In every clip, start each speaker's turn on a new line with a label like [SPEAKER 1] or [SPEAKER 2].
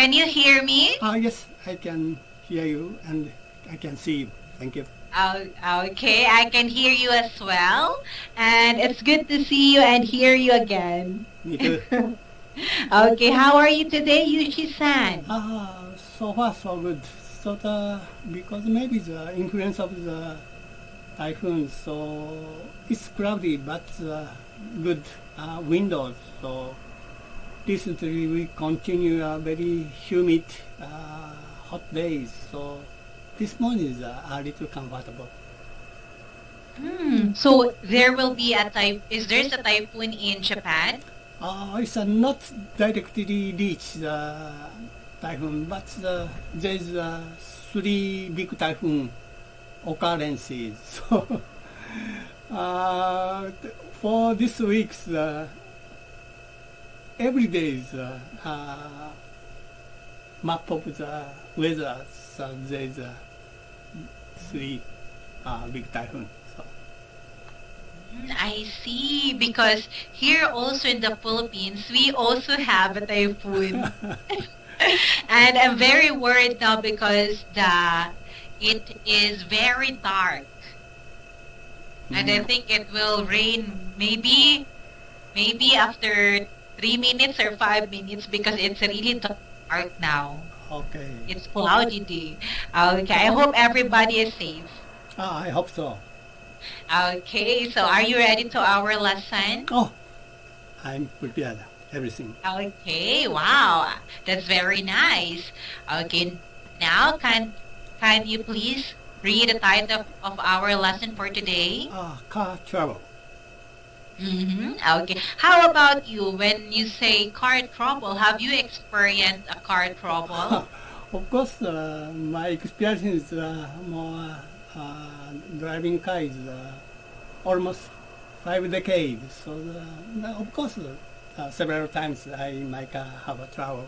[SPEAKER 1] Can you hear me?
[SPEAKER 2] Yes, I can hear you and I can see you. Thank you.
[SPEAKER 1] Okay, I can hear you as well. And it's good to see you and hear you again.
[SPEAKER 2] Me too.
[SPEAKER 1] Okay, how are you today, Yushi-san?
[SPEAKER 2] So far so good. Because maybe the influence of the typhoon, so it's cloudy but good windows. So recently we continue a very humid hot days. So this morning is a little comfortable.
[SPEAKER 1] So there will be is there a typhoon in Japan?
[SPEAKER 2] It's not directly reach the typhoon, but there is 3 big typhoon occurrences. So for this week's every day is map of the weather. So there is 3 big typhoon. So.
[SPEAKER 1] I see, because here also in the Philippines, we also have a typhoon. And I'm very worried now because it is very dark. And I think it will rain maybe after 3 minutes or 5 minutes because it's really dark now.
[SPEAKER 2] Okay.
[SPEAKER 1] It's cloudy day. Okay, I hope everybody is safe.
[SPEAKER 2] I hope so.
[SPEAKER 1] Okay, so are you ready to our lesson?
[SPEAKER 2] Oh, I'm prepared. Everything.
[SPEAKER 1] Okay, wow, that's very nice. Okay, now can you please read the title of our lesson for today?
[SPEAKER 2] Car trouble.
[SPEAKER 1] Okay, how about you? When you say car trouble, have you experienced a car trouble?
[SPEAKER 2] Of course, my experience is more driving car is almost 5 decades. So, of course, several times I might have a trouble.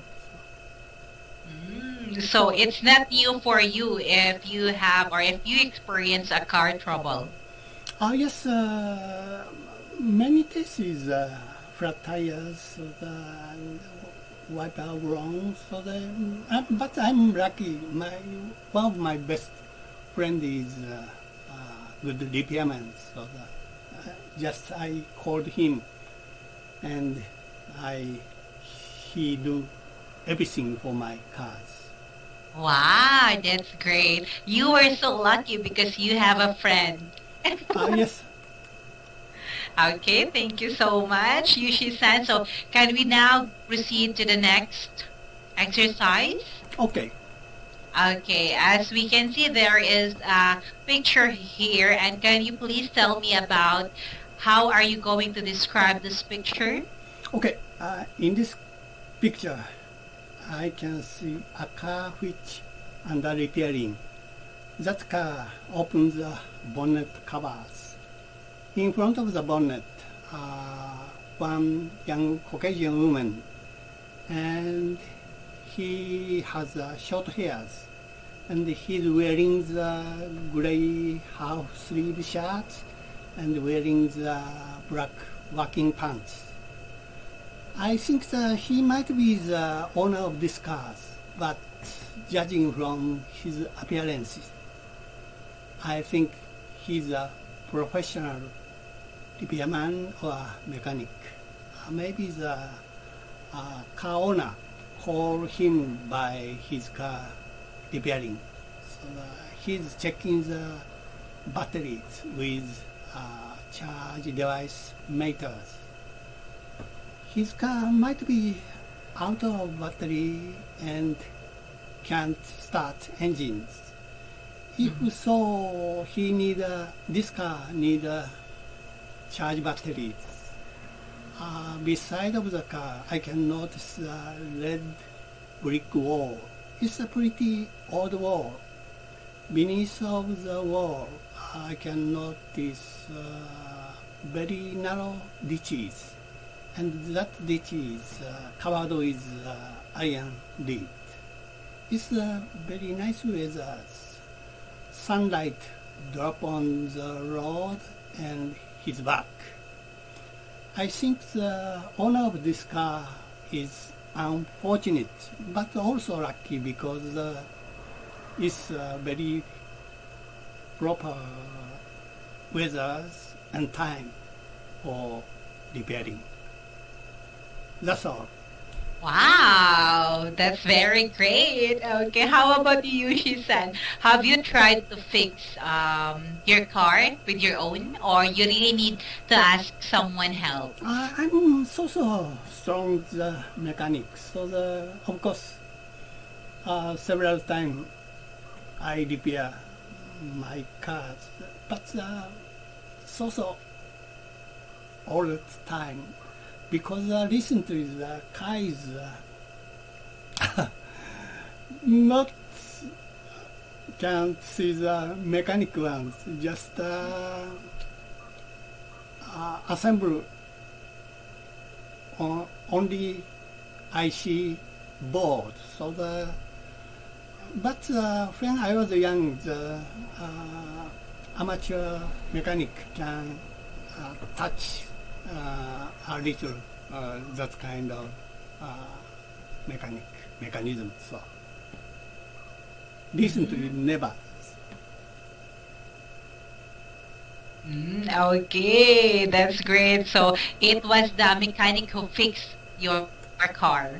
[SPEAKER 1] So it's not new for you if you have or if you experience a car trouble.
[SPEAKER 2] Yes, many cases flat tires, so wiper wrong. So but I'm lucky. One of my best friend is good repairman. So just I called him, and he do everything for my cars.
[SPEAKER 1] Wow, that's great. You are so lucky because you have a friend.
[SPEAKER 2] Yes.
[SPEAKER 1] Okay, thank you so much, Yushi-san. So can we now proceed to the next exercise?
[SPEAKER 2] Okay.
[SPEAKER 1] Okay, as we can see, there is a picture here. And can you please tell me about how are you going to describe this picture?
[SPEAKER 2] Okay, in this picture, I can see a car which under repairing. That car opens the bonnet covers. In front of the bonnet, one young Caucasian woman, and he has short hairs, and he's wearing the gray half-sleeve shirt and wearing the black working pants. I think that he might be the owner of this car, but judging from his appearance, I think he's a professional repairman or mechanic. Maybe the car owner called him by his car repairing. So he's checking the batteries with charge device meters. His car might be out of battery and can't start engines. If so, this car need charge batteries. Beside of the car, I can notice a red brick wall. It's a pretty old wall. Beneath of the wall, I can notice very narrow ditches. And that ditch is covered with iron lead. It's a very nice weather. Sunlight drop on the road and his back. I think the owner of this car is unfortunate, but also lucky because it's very proper weather and time for repairing. That's all.
[SPEAKER 1] Wow, that's very great. Okay, how about you, Shisan? Have you tried to fix your car with your own, or you really need to ask someone help?
[SPEAKER 2] I'm so strong the mechanic, so of course several times I repair my cars, but so all the time because recently the car is not can't see the mechanic ones, just assemble only IC board. So but when I was young, the amateur mechanic can touch a little that kind of mechanism. So recently never.
[SPEAKER 1] Okay, that's great. So it was the mechanic who fixed your car.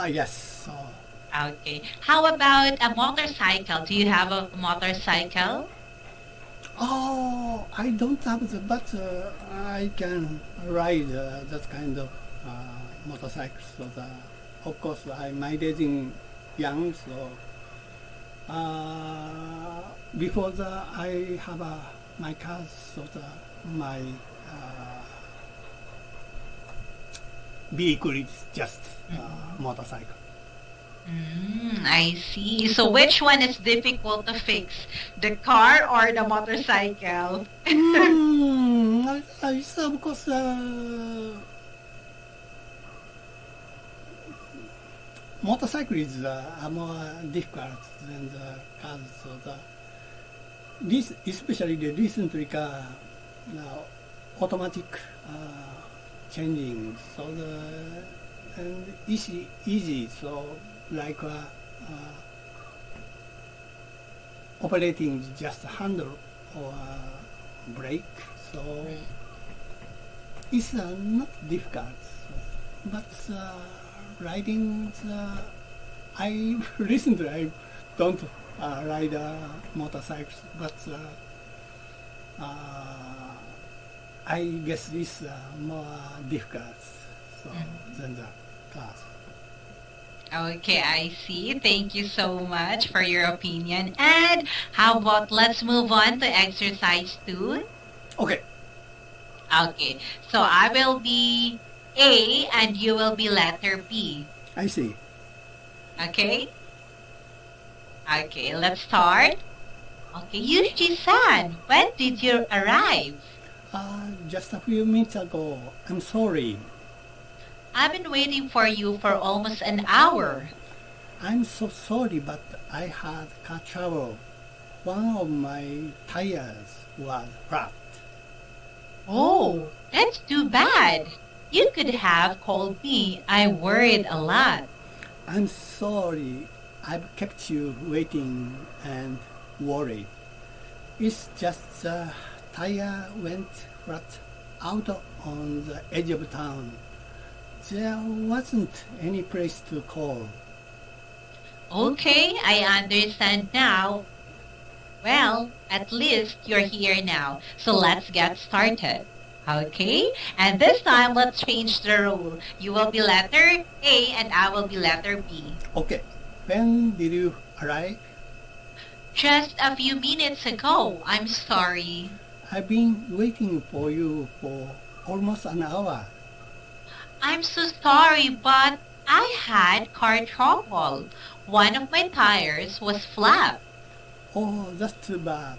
[SPEAKER 2] Yes. So,
[SPEAKER 1] Okay. How about a motorcycle? Do you have a motorcycle?
[SPEAKER 2] I don't have the, but I can ride that kind of motorcycle. So of course, I'm mileaging young. So before I have my car, so my vehicle is just motorcycle.
[SPEAKER 1] I see. So which one is difficult to fix? The car or the motorcycle?
[SPEAKER 2] It's of course motorcycle is more difficult than the cars. So this, especially the recently car, automatic changing. So and easy. So like operating just handle or brake. So it's not difficult. But riding, I recently I don't ride motorcycles, but I guess it's more difficult than the cars.
[SPEAKER 1] Okay, I see. Thank you so much for your opinion. And how about let's move on to exercise 2?
[SPEAKER 2] Okay.
[SPEAKER 1] Okay, so I will be A and you will be letter B.
[SPEAKER 2] I see.
[SPEAKER 1] Okay? Okay, let's start. Okay, Yuji-san, when did you arrive?
[SPEAKER 2] Just a few minutes ago. I'm sorry.
[SPEAKER 1] I've been waiting for you for almost an hour.
[SPEAKER 2] I'm so sorry, but I had car trouble. One of my tires was flat.
[SPEAKER 1] Oh, that's too bad. You could have called me. I worried a lot.
[SPEAKER 2] I'm sorry. I've kept you waiting and worried. It's just the tire went flat out on the edge of town. There wasn't any place to call.
[SPEAKER 1] Okay, I understand now. Well, at least you're here now, so let's get started. Okay? And this time, let's change the rule. You will be letter A and I will be letter B.
[SPEAKER 2] Okay. When did you arrive?
[SPEAKER 1] Just a few minutes ago. I'm sorry.
[SPEAKER 2] I've been waiting for you for almost an hour.
[SPEAKER 1] I'm so sorry, but I had car trouble. One of my tires was flat.
[SPEAKER 2] Oh, that's too bad.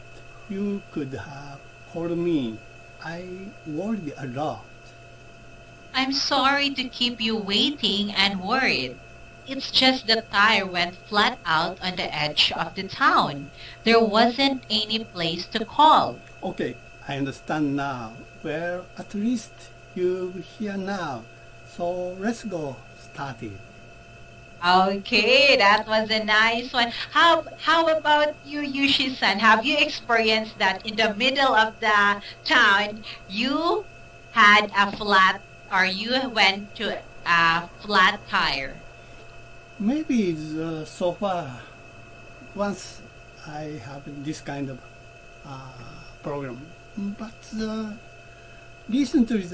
[SPEAKER 2] You could have called me. I worried a lot.
[SPEAKER 1] I'm sorry to keep you waiting and worried. It's just the tire went flat out on the edge of the town. There wasn't any place to call.
[SPEAKER 2] Okay, I understand now. Well, at least you're here now. So let's go started.
[SPEAKER 1] Okay, that was a nice one. How about you, Yushi-san? Have you experienced that in the middle of the town, you had a flat, or you went to a flat tire?
[SPEAKER 2] Maybe so far, once I have this kind of program, but recently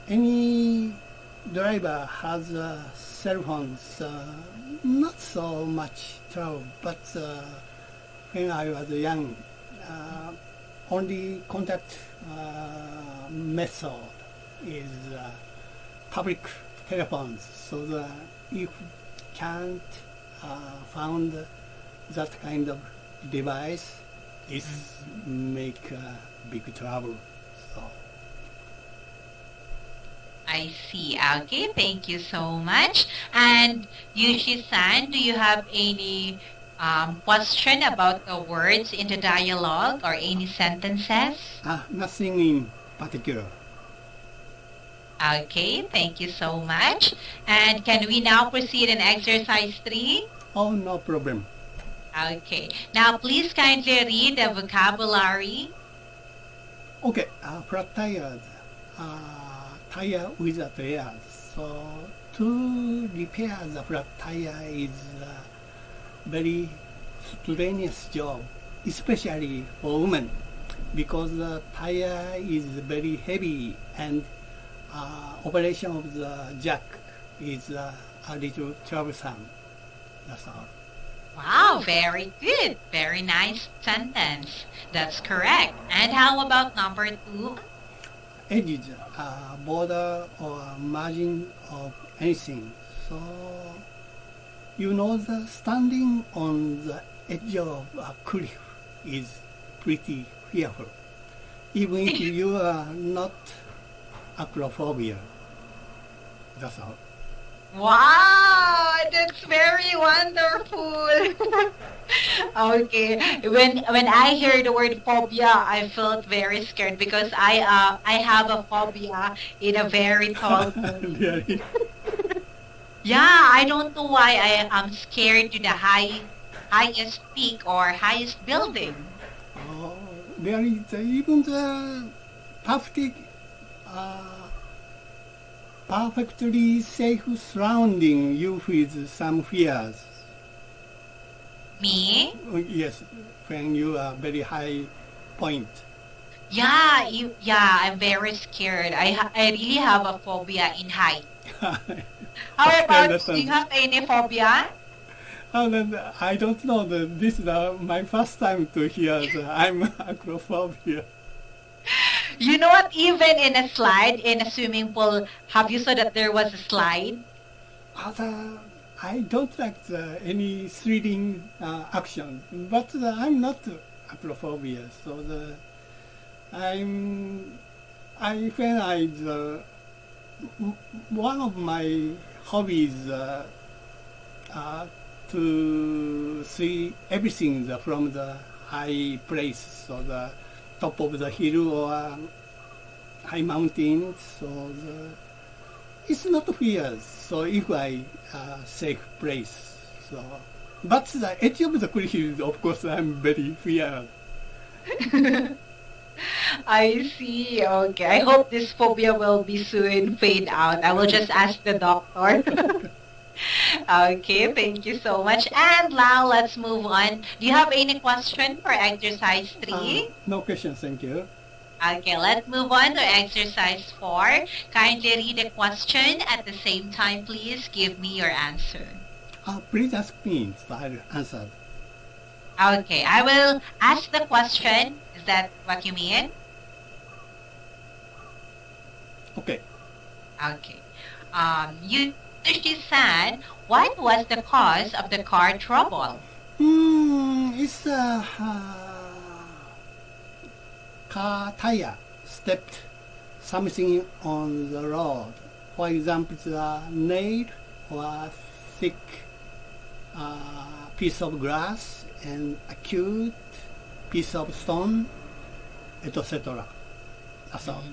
[SPEAKER 2] any driver has cell phones, not so much trouble, but when I was young, only contact method is public telephones, so that if can't found that kind of device, it make big trouble. So.
[SPEAKER 1] I see. Okay, thank you so much. And Yushi-san, do you have any question about the words in the dialogue or any sentences?
[SPEAKER 2] Nothing in particular.
[SPEAKER 1] Okay, thank you so much. And can we now proceed in exercise 3?
[SPEAKER 2] Oh, no problem.
[SPEAKER 1] Okay. Now, please kindly read the vocabulary.
[SPEAKER 2] Okay, flat tires. Tire with a tire. So, to repair the flat tire is a very strenuous job, especially for women, because the tire is very heavy and operation of the jack is a little troublesome. That's all.
[SPEAKER 1] Wow, very good. Very nice sentence. That's correct. And how about number 2?
[SPEAKER 2] Edges, border or margin of anything. So, you know, the standing on the edge of a cliff is pretty fearful, even if you are not acrophobia. That's all.
[SPEAKER 1] Wow, that's very wonderful. Okay, when I hear the word phobia, I felt very scared because I have a phobia in a very tall building.
[SPEAKER 2] Really?
[SPEAKER 1] Yeah, I don't know why I am scared to the highest peak or highest building.
[SPEAKER 2] Oh, there is even the perfect, perfectly safe surrounding you with some fears.
[SPEAKER 1] Me?
[SPEAKER 2] Yes, when you are very high point.
[SPEAKER 1] Yeah, I'm very scared. I really have a phobia in height. How about, do you have any phobia?
[SPEAKER 2] I don't know. This is my first time to hear that I'm acrophobia.
[SPEAKER 1] You know what? Even in a slide, in a swimming pool, have you saw that there was a slide?
[SPEAKER 2] I don't like any thrilling action, but I'm not acrophobia. So one of my hobbies to see everything from the high place, so the top of the hill or high mountain. So it's not fear. So if I safe place, so but the edge of the cliff, of course, I'm very fear.
[SPEAKER 1] I see. Okay. I hope this phobia will be soon fade out. I will just ask the doctor. Okay, thank you so much. And now let's move on. Do you have any question for exercise 3?
[SPEAKER 2] No question, thank you.
[SPEAKER 1] Okay, let's move on to exercise 4. Kindly read the question. At the same time, please give me your answer.
[SPEAKER 2] Please ask me, so I'll answer.
[SPEAKER 1] Okay, I will ask the question. Is that what you mean?
[SPEAKER 2] Okay.
[SPEAKER 1] Okay. Yushi-san, what was the cause of the car trouble?
[SPEAKER 2] It's a car tire stepped something on the road. For example, the nail or thick piece of glass and acute piece of stone, etc. That's all.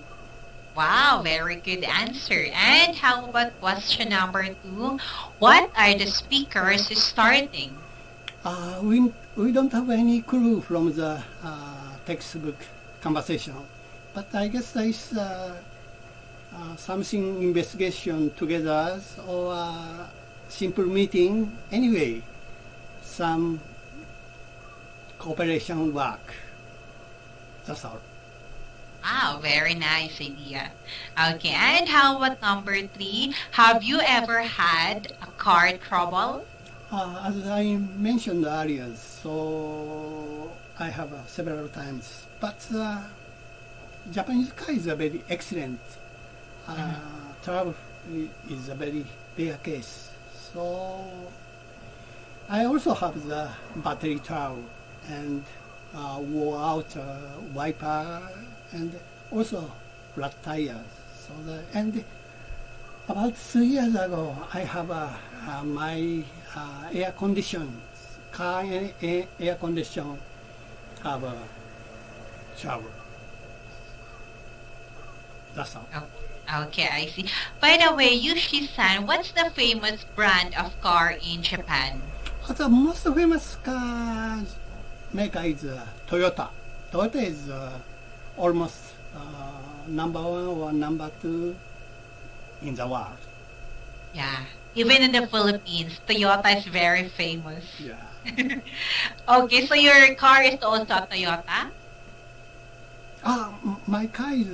[SPEAKER 1] Wow, very good answer. And how about question number 2? What are the speakers starting?
[SPEAKER 2] We don't have any clue from the textbook conversation, but I guess there is something investigation together or simple meeting. Anyway, some cooperation work. That's all.
[SPEAKER 1] Wow, very nice idea. Okay, and how about number 3? Have you ever had a car trouble?
[SPEAKER 2] As I mentioned earlier, so I have several times, but Japanese car is a very excellent. Travel is a very rare case. So I also have the battery trouble and wore out wiper and also flat tires. And about 3 years ago, I have my air condition, car air condition have trouble. That's all.
[SPEAKER 1] Okay, I see. By the way, Yushi-san, what's the famous brand of car in Japan?
[SPEAKER 2] The most famous car maker is Toyota. Toyota is almost number 1 or number 2 in the world.
[SPEAKER 1] Yeah, even in the Philippines, Toyota is very famous.
[SPEAKER 2] Yeah.
[SPEAKER 1] Okay, so your car is also a Toyota?
[SPEAKER 2] My car is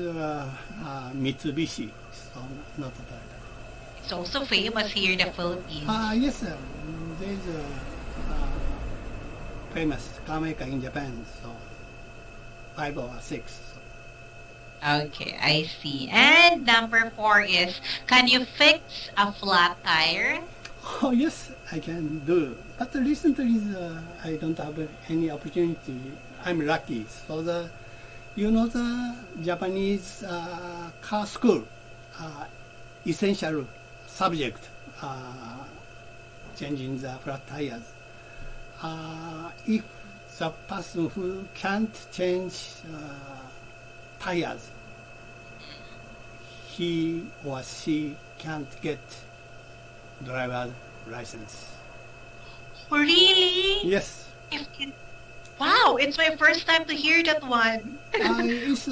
[SPEAKER 2] Mitsubishi, so not Toyota.
[SPEAKER 1] It's also famous here in the Philippines.
[SPEAKER 2] Yes, there is a famous car maker in Japan, so 5 or 6.
[SPEAKER 1] Okay, I see. And number 4 is, can you fix a flat tire?
[SPEAKER 2] Oh yes, I can do. But recently I don't have any opportunity. I'm lucky. So the Japanese car school essential subject changing the flat tires. If the person who can't change tires, he or she can't get driver's license.
[SPEAKER 1] Really?
[SPEAKER 2] Yes.
[SPEAKER 1] Wow, it's my first time to hear that one.
[SPEAKER 2] It's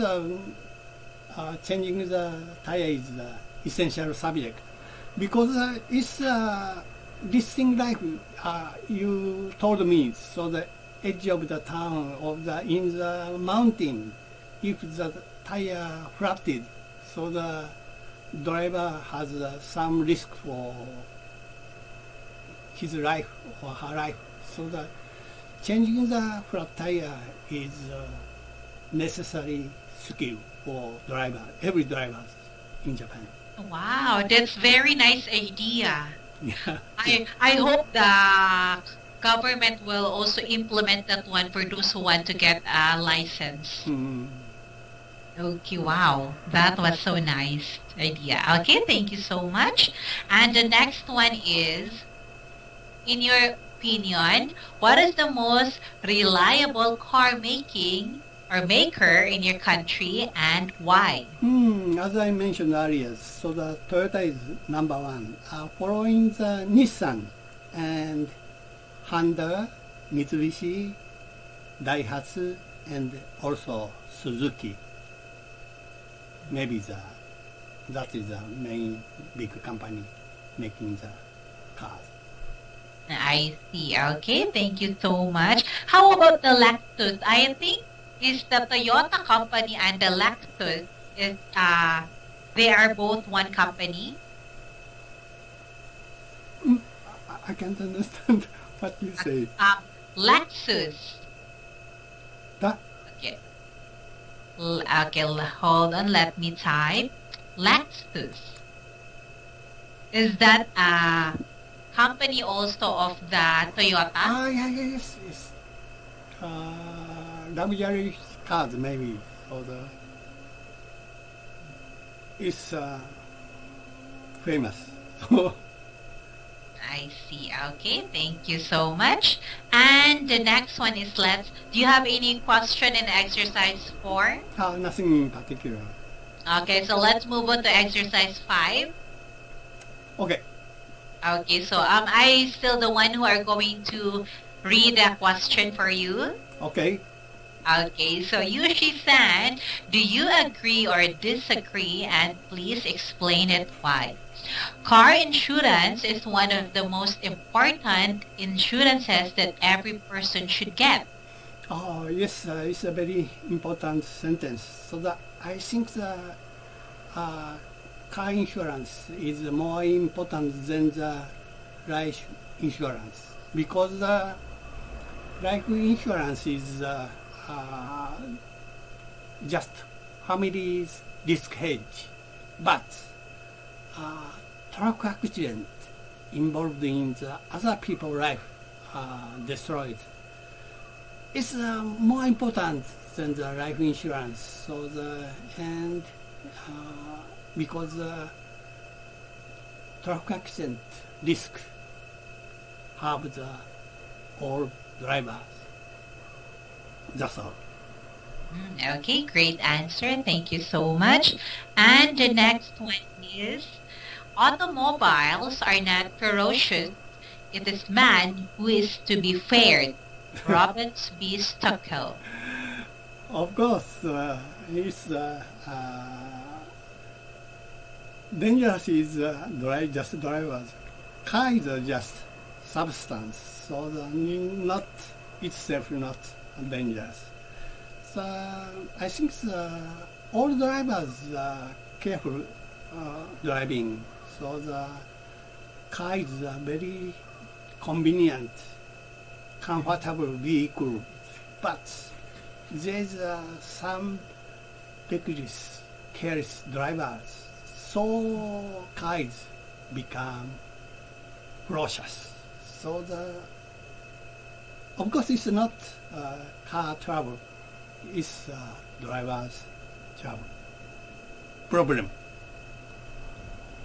[SPEAKER 2] changing the tire is the essential subject because it's this thing like you told me. So the edge of the town in the mountain, if the tire flatted, so the driver has some risk for his life or her life. So the changing the flat tire is necessary skill for every driver in Japan.
[SPEAKER 1] Wow, that's very nice idea.
[SPEAKER 2] Yeah.
[SPEAKER 1] I hope the government will also implement that one for those who want to get a license. Okay, wow. That was so nice idea. Okay, thank you so much. And the next one is, in your opinion, what is the most reliable car maker in your country and why?
[SPEAKER 2] As I mentioned earlier, so the Toyota is number 1, following the Nissan and Honda, Mitsubishi, Daihatsu, and also Suzuki. Maybe that is the main big company making the cars.
[SPEAKER 1] I see. Okay, thank you so much. How about the Lexus? I think is the Toyota company and the Lexus is they are both one company.
[SPEAKER 2] I can't understand what you say.
[SPEAKER 1] Lexus.
[SPEAKER 2] That
[SPEAKER 1] Okay. Okay, hold on. Let me type. Lexus. Is that a company also of the Toyota?
[SPEAKER 2] yes. Luxury cars maybe. So it's famous.
[SPEAKER 1] I see. Okay, thank you so much. And the next one is do you have any question and exercise for?
[SPEAKER 2] Nothing in particular.
[SPEAKER 1] Okay, so let's move on to exercise 5.
[SPEAKER 2] Okay.
[SPEAKER 1] Okay, so I still the one who are going to read the question for you.
[SPEAKER 2] Okay.
[SPEAKER 1] Okay, so Yushi-san, do you agree or disagree, and please explain it why? Car insurance is one of the most important insurances that every person should get.
[SPEAKER 2] Oh, yes, it's a very important sentence. So that I think the car insurance is more important than the life insurance because the life insurance is just family's risk hedge, but truck accident involved in the other people's life destroyed. It's more important than the life insurance. So because the truck accident risk have the all drivers. That's all.
[SPEAKER 1] Okay, great answer. Thank you so much. And the next one is, automobiles are not ferocious. It is man who is to be feared. Roberts B. Stucco.
[SPEAKER 2] Of course, it's dangerous is just drivers. Car is just substance, so not itself not dangerous. So I think all drivers are careful driving. So the car is a very convenient, comfortable vehicle, but there's some reckless, careless drivers. So cars become ferocious. So of course it's not car trouble, it's driver's trouble. Problem.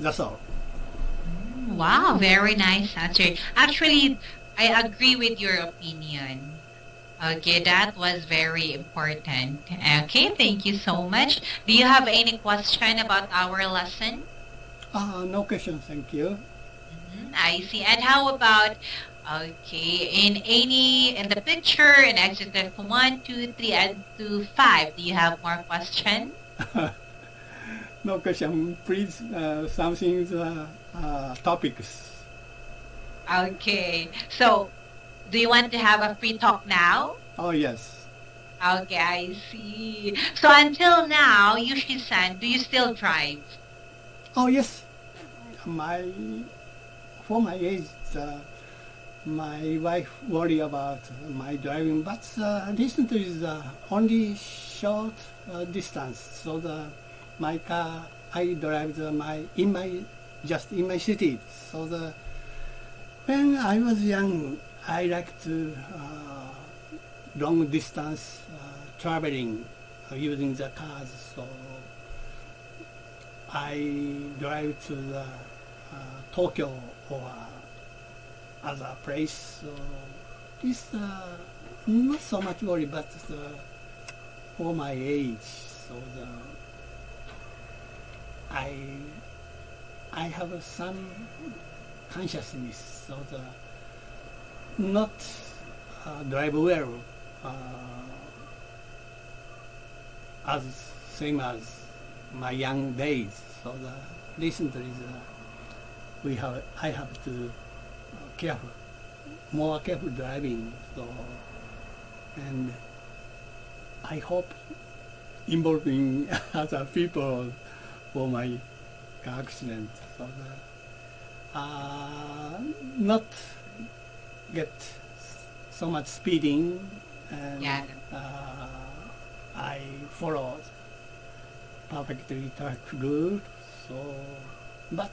[SPEAKER 2] That's all.
[SPEAKER 1] Wow, very nice answer. Actually, I agree with your opinion. Okay, that was very important. Okay, thank you so much. Do you have any question about our lesson?
[SPEAKER 2] No question, thank you.
[SPEAKER 1] I see. And how about, okay, in the picture, in exercise 1, 2, 3, and 2, 5, do you have more question?
[SPEAKER 2] No question, please, something topics.
[SPEAKER 1] Okay, so do you want to have a free talk now?
[SPEAKER 2] Oh, yes.
[SPEAKER 1] Okay, I see. So until now, Yushi-san, do you still drive?
[SPEAKER 2] Oh, yes. For my age, my wife worry about my driving, but recently is only short distance. So my car, I drive in my city. So when I was young, I like to long distance traveling using the cars. So I drive to the Tokyo or other place. So this not so much worry, but for my age, so I have some consciousness, so not drive well as same as my young days. So recently I have to more careful driving. So and I hope involving other people for my car accident. So not get so much speeding, and I followed perfectly traffic rule. So, but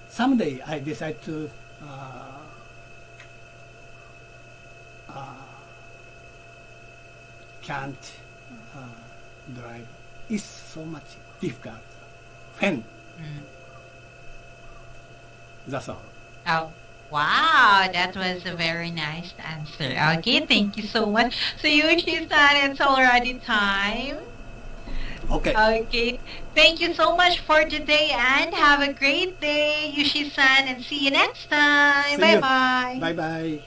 [SPEAKER 2] someday I decide to can't drive. It's so much difficult. When? That's all.
[SPEAKER 1] Oh, wow, that was a very nice answer. Okay, thank you so much. So Yushi-san, it's already time.
[SPEAKER 2] Okay.
[SPEAKER 1] Okay. Thank you so much for today and have a great day, Yushi-san, and see you next time.
[SPEAKER 2] See you.
[SPEAKER 1] Bye-bye.
[SPEAKER 2] Bye bye.